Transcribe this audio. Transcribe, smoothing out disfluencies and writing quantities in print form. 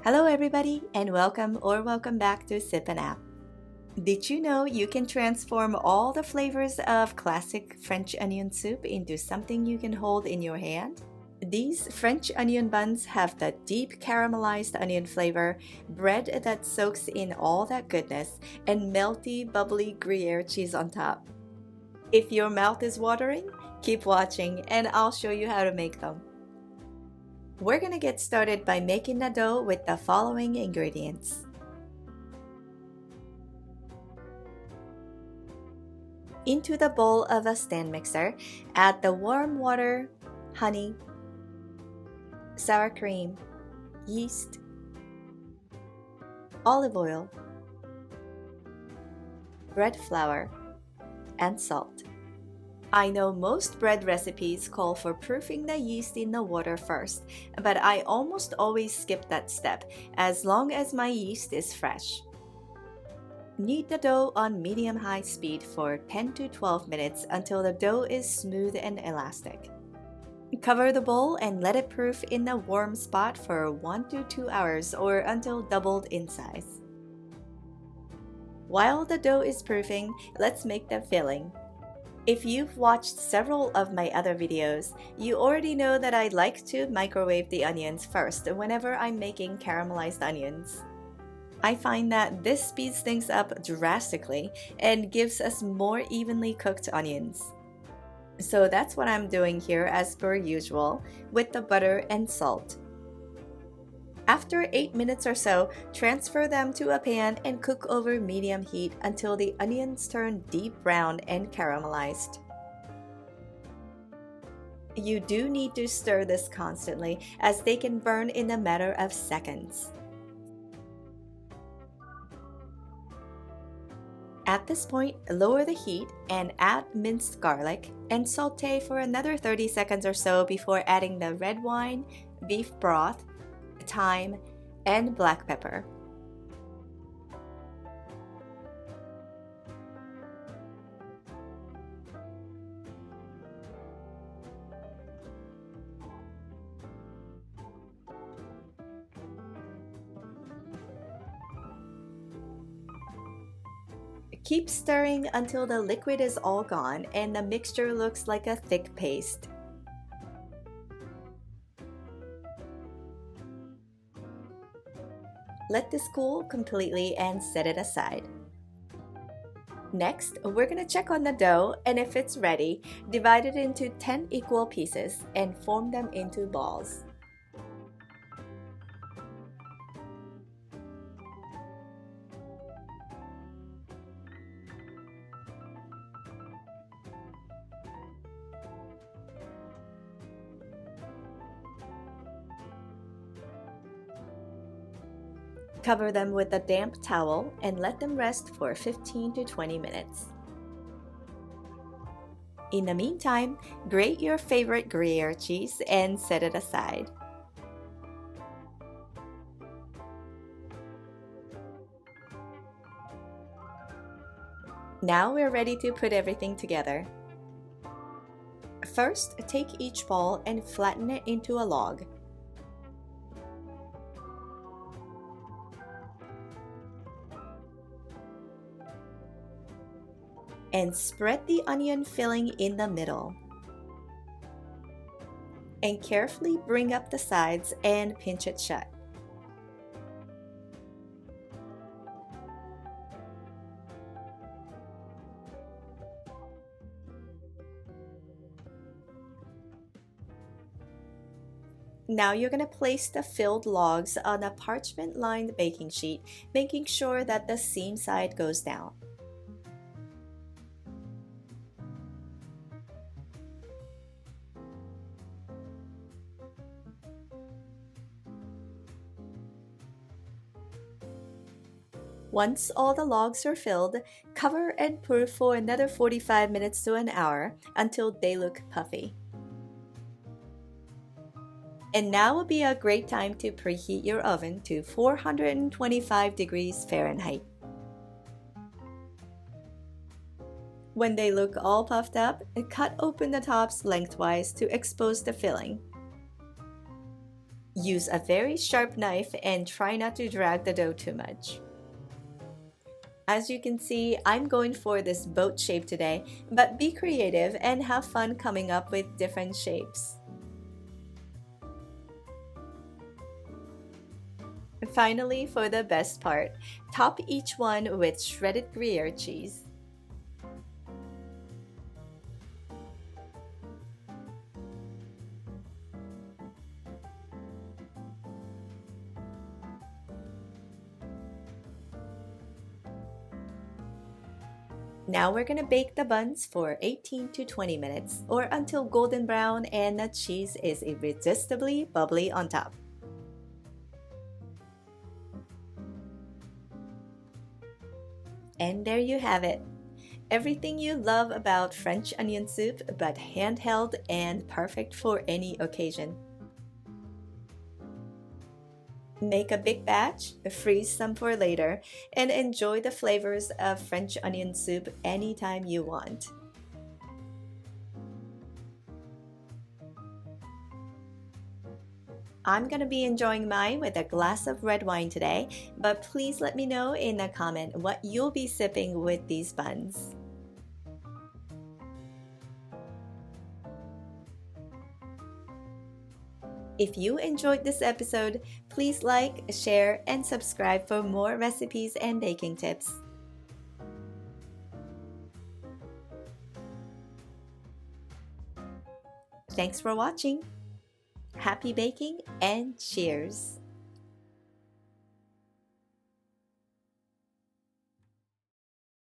Hello everybody and welcome back to Sip and App. Did you know you can transform all the flavors of classic French onion soup into something you can hold in your hand? These French onion buns have the deep caramelized onion flavor, bread that soaks in all that goodness, and melty, bubbly Gruyere cheese on top. If your mouth is watering, keep watching and I'll show you how to make them. We're gonna get started by making the dough with the following ingredients. Into the bowl of a stand mixer, add the warm water, honey, sour cream, yeast, olive oil, bread flour, and salt. I know most bread recipes call for proofing the yeast in the water first, but I almost always skip that step as long as my yeast is fresh. Knead the dough on medium-high speed for 10 to 12 minutes until the dough is smooth and elastic. Cover the bowl and let it proof in a warm spot for 1 to 2 hours or until doubled in size. While the dough is proofing, let's make the filling. If you've watched several of my other videos, you already know that I like to microwave the onions first whenever I'm making caramelized onions. I find that this speeds things up drastically and gives us more evenly cooked onions. So that's what I'm doing here as per usual with the butter and salt. After 8 minutes or so, transfer them to a pan and cook over medium heat until the onions turn deep brown and caramelized. You do need to stir this constantly as they can burn in a matter of seconds. At this point, lower the heat and add minced garlic and saute for another 30 seconds or so before adding the red wine, beef broth, thyme, and black pepper. Keep stirring until the liquid is all gone and the mixture looks like a thick paste. Let this cool completely and set it aside. Next, we're going to check on the dough, and if it's ready, divide it into 10 equal pieces and form them into balls. Cover them with a damp towel and let them rest for 15 to 20 minutes. In the meantime, grate your favorite Gruyere cheese and set it aside. Now we're ready to put everything together. First, take each ball and flatten it into a log. And spread the onion filling in the middle. And carefully bring up the sides and pinch it shut. Now you're going to place the filled logs on a parchment-lined baking sheet, making sure that the seam side goes down. Once all the logs are filled, cover and proof for another 45 minutes to an hour until they look puffy. And now would be a great time to preheat your oven to 425 degrees Fahrenheit. When they look all puffed up, cut open the tops lengthwise to expose the filling. Use a very sharp knife and try not to drag the dough too much. As you can see, I'm going for this boat shape today, but be creative and have fun coming up with different shapes. Finally, for the best part, top each one with shredded Gruyere cheese. Now we're gonna bake the buns for 18 to 20 minutes or until golden brown and the cheese is irresistibly bubbly on top. And there you have it. Everything you love about French onion soup, but handheld and perfect for any occasion. Make a big batch, freeze some for later, and enjoy the flavors of French onion soup anytime you want. I'm gonna be enjoying mine with a glass of red wine today, but please let me know in a comment what you'll be sipping with these buns. If you enjoyed this episode, please like, share, and subscribe for more recipes and baking tips. Thanks for watching. Happy baking and cheers!